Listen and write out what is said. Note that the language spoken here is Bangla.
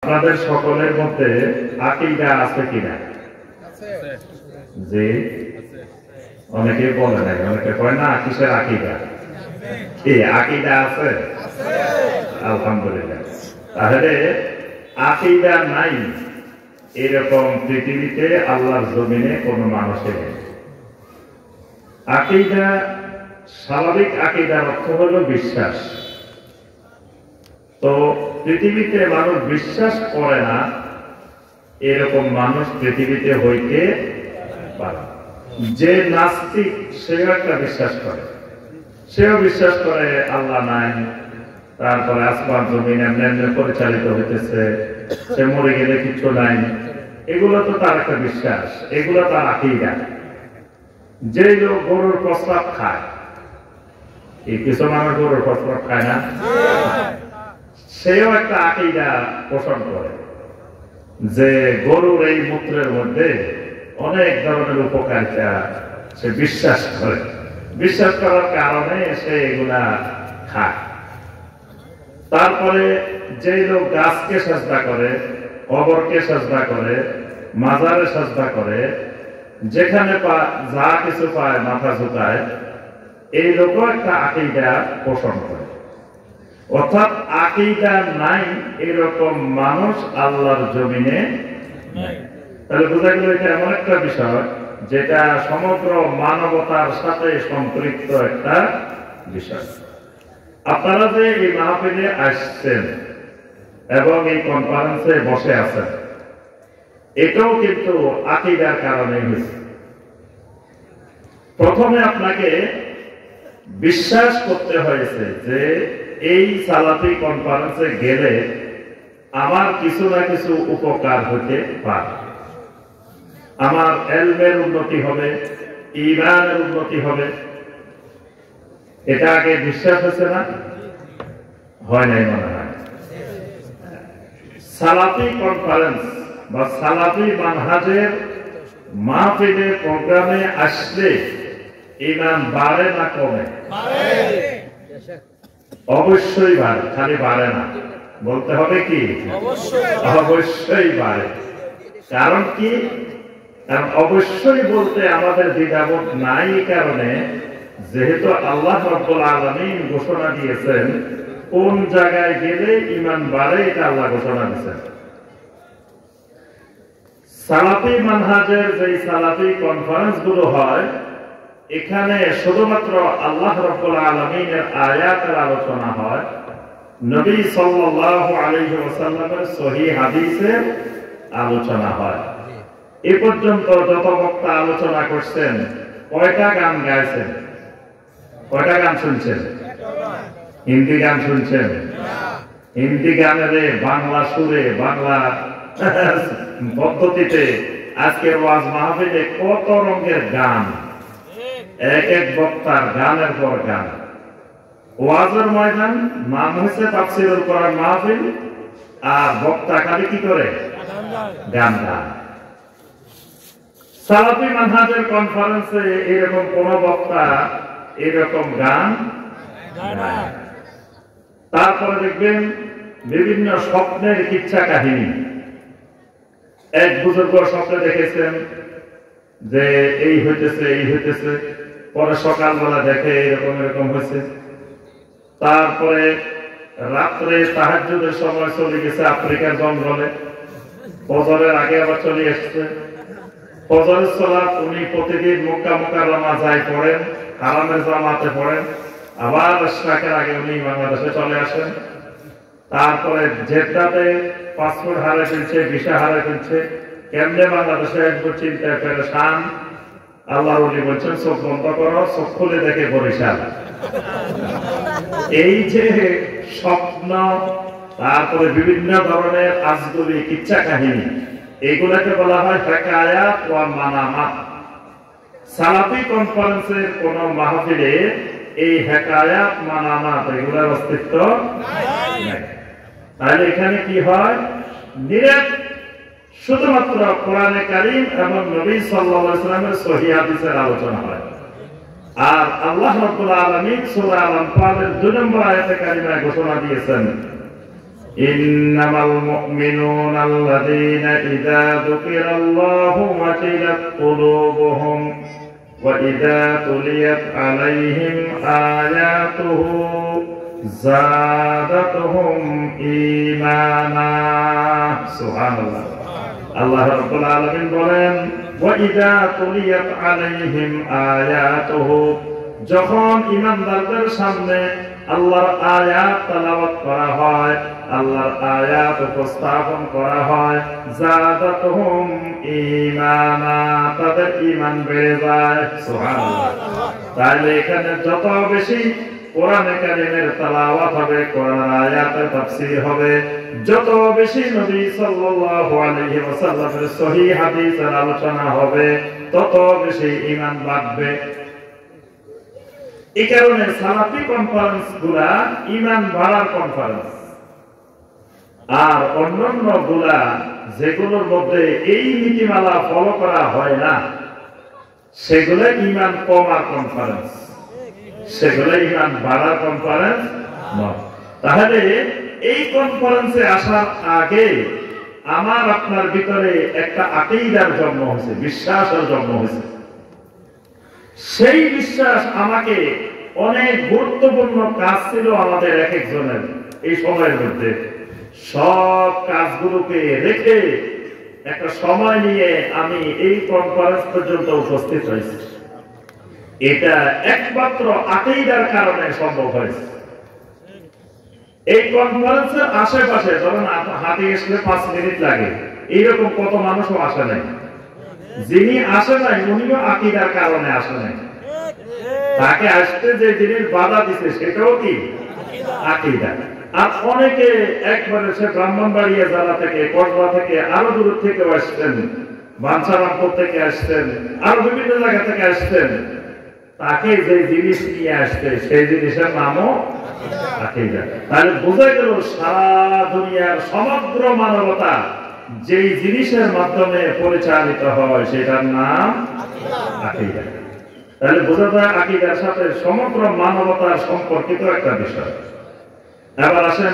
আপনাদের সকলের মধ্যে আকীদা আছে কিনা? জি, অনেকে বলে না, অনেকে কয় না কিসের আকীদা। কি আকীদা আছে? আলহামদুলিল্লাহ। তাহলে আকীদা নাই এরকম পৃথিবীতে আল্লাহর জমিনে কোনো মানুষের নেই। আকীদা, স্বাভাবিক আকীদার অর্থ হলো বিশ্বাস। তো পৃথিবীতে মানুষ বিশ্বাস করে না এরকম মানুষ পৃথিবীতে হইতে পারে। যে নাস্তিক সেও একটা বিশ্বাস করে, সেও বিশ্বাস করে আল্লাহ নাই, তারপরে আসমান জমিন এমনি এমনি পরিচালিত হইতেছে, সে মরে গেলে কিছু নাই। এগুলো তো তার একটা বিশ্বাস, এগুলো তার আকীদা। যে লোক গরুর প্রস্রাব খায়, এই কিছু মানুষ গরুর প্রস্রাব খায় না, সেও একটা আকীদা পোষণ করে যে গরুর এই মূত্রের মধ্যে অনেক ধরনের উপকারিতা সে বিশ্বাস করে। বিশ্বাস করার কারণে সে এগুলা খায়। তারপরে যে লোক গাছকে সাজদা করে, কবরকে সাজদা করে, মাজারে সাজদা করে, যেখানে যা কিছু পায় মাথা ঝুঁকায়, এই লোকও একটা আকীদা পোষণ করে। অর্থাৎ আকীদা নাই এরকম মানুষ আল্লাহর জমিনে নাই। তাহলে বোঝা গেল এটা এমন একটা বিষয় যেটা সমগ্র মানবতার সাথে সম্পৃক্ত একটা বিষয়। আপনারা যে এই মাহফিলে আসছেন এবং এই কনফারেন্সে বসে আছেন, এটাও কিন্তু আকীদার কারণে হয়েছে। প্রথমে আপনাকে বিশ্বাস করতে হয়েছে যে এই সালাফি কনফারেন্সে গেলে আমার কিছু না কিছু উপকার হতে পারে, আমার ইলমের উন্নতি হবে, ঈমানের উন্নতি হবে। এটা আগে বিশ্বাস হচ্ছে না? হয় নাই মনে হয়। সালাফি কনফারেন্স বা সালাফি মানহাজের মাহফিলে প্রোগ্রামে আসলে ঈমান বাড়ে না কমে? অবশ্যই বাড়ে, খালি বাড়ে না, বলতে হবে কি অবশ্যই বাড়ে। কারণ কি? কারণ অবশ্যই বলতে আমাদের দ্বিধাবোধ নাই, কারণে যেহেতু আল্লাহ রাব্বুল আলামিন ঘোষণা দিয়েছেন কোন জায়গায় গেলে ঈমান বাড়ে, এটা আল্লাহ ঘোষণা দিয়েছেন। সালাফি মানহাজের যে সালাফি কনফারেন্স গুলো হয়, এখানে শুধুমাত্র আল্লাহ রাব্বুল আলামিনের আয়াতের আলোচনা হয়, নবী সাল্লাল্লাহু আলাইহি ওয়াসাল্লামের সহিহ হাদিসের আলোচনা হয়। এ পর্যন্ত যত বক্তা আলোচনা করছেন, কয়টা গান গাইছেন? কয়টা গান শুনছেন? হিন্দি গান শুনছেন? হিন্দি গানের বাংলা সুরে, বাংলা পদ্ধতিতে আজকের ওয়াজ মাহফিলে কত রঙের গান, এক এক বক্তার গানের পর গান। ওয়াজের ময়দান নাম হয়েছে তাফসীরুল কোরআন মাহফিল, আর বক্তা খালি কি করে? গান গান। সালাফি মানহাজের কনফারেন্সে এরকম কোন বক্তা এরকম গান গায়। তারপরে দেখবেন বিভিন্ন স্বপ্নের কিচ্ছা কাহিনী। এক বুজুর্গ স্বপ্নে দেখেছেন যে এই হইতেছে, এই হইতেছে, পরে সকালবেলা দেখে এরকম এরকম হয়েছে। তারপরে রাত্রে তাহাজ্জুদের সময় চলে গেছে আফ্রিকার জঙ্গলে, ফজরের আগে আবার চলে এসছে। ফজরের সালাত উনি প্রতিদিন মক্কা মুকাররমা যায় পড়েন, হারামের জামাতে পড়েন, আবার ইশরাকের আগে উনি বাংলাদেশে চলে আসেন। তারপরে জেদ্দাতে পাসপোর্ট হারে ফেলছে, ভিসা হারে ফেলছে, কেমনে বাংলাদেশে একবার চিন্তায় পেরেশান। আল্লাহর ওলি বলছেন চোখ বন্ধ করো, চোখ খুলে দেখে বরিশাল। এই যে স্বপ্ন, তারপরে বিভিন্ন ধরনের আজগুবি কিচ্ছা কাহিনী, এগুলাকে বলা হয় হিকায়াত ওয়া মানামাত। সালাফি কনফারেন্সের কোন মাহফিলে এই হিকায়াত মানামাত এগুলোর অস্তিত্ব নাই। তাহলে এখানে কি হয়? নিরব শুধুমাত্র কোরআনে কারীম এবং নবী সাল্লাল্লাহু আলাইহি ওয়াসাল্লামের সহিহ হাদিসের আলোচনা হয়। আর আল্লাহ রাব্বুল আলামিন সূরা আল-আনফালের 2 নম্বর আয়াতে কারিমায় ঘোষণা দিয়েছেন ইন্নামাল মুমিনুনা আল্লাযীনা ইযা যুকিরাল্লাহু ওয়াজিলাত কুলুবুহুম ওয়া ইযা তুলিয়াত আলাইহিম আয়াতুহু যাদাতুহুম ঈমানা। সুবহানাল্লাহ। আল্লাহ রাব্বুল আলামিন বলেন, ওয়া ইযা তুলিয়াত আলাইহিম আয়াতুহু, যখন ঈমানদারদের সামনে আল্লাহর আয়াত তেলাওয়াত করা হয়, আল্লাহর আয়াত উপস্থাপন করা হয়, যাদাতুহুম ঈমানা, তাদের ঈমান বেড়ে যায়। সুবহানাল্লাহ। তাহলে এখানে যত বেশি কোরআনে কারীমের তেলাওয়াত হবে, কোরআনের আয়াতের তাফসীর হবে, যত বেশি নবী সাল্লাল্লাহু আলাইহি ওয়াসাল্লামের সহিহ হাদিসের আলোচনা হবে, তত বেশি ঈমান বাড়বে। এই কারণে সালাফি কনফারেন্স গুলা ঈমান বাড়ার কনফারেন্স, আর অন্যান্য গুলা যেগুলোর মধ্যে এই নীতিমালা ফলো করা হয় না, সেগুলো ঈমান কমার কনফারেন্স, সেগুলো ঈমান বাড়ার কনফারেন্স নয়। তাহলে এই কনফারেন্সে আসার আগে আমার আপনার ভিতরে একটা আকীদার জন্ম হয়েছে, বিশ্বাসের জন্ম হয়েছে। সেই বিশ্বাস আমাকে অনেক গুরুত্বপূর্ণ কাজ ছিল আমাদের এক একজনের এই সময়ের মধ্যে, সব কাজগুলোকে রেখে একটা সময় নিয়ে আমি এই কনফারেন্স পর্যন্ত উপস্থিত হয়েছি। এটা একমাত্র আকীদার কারণে সম্ভব হয়েছে। এই কনফারেন্সের আশেপাশে ধরুন হাতে আসলে 5 মিনিট লাগে, এইরকম কত মানুষও আসে নাই। যিনি আসে নাই উনিও আকীদার কারণে আসে নাই। তাকে আসতে যে জিনিস বাধা দিছে সেটাও কি আকীদা। আর অনেকে একবারে সে ব্রাহ্মণবাড়িয়া জেলা থেকে, কসবা থেকে, আরো দূর থেকে আসতেন, বাঞ্ছারামপুর থেকে আসতেন, আরো বিভিন্ন জায়গা থেকে আসতেন, তাকে যে জিনিস নিয়ে আসতে সেই জিনিসের নামও আকীদা। তাহলে বোঝা গেল সারা দুনিয়ার সমগ্র মানবতা যেই জিনিসের মাধ্যমে পরিচালিত হয় সেটার নাম আকীদা। তাহলে বোঝা যায় আকীদার সাথে সমগ্র মানবতার সম্পর্কিত একটা বিষয়। এবার আসেন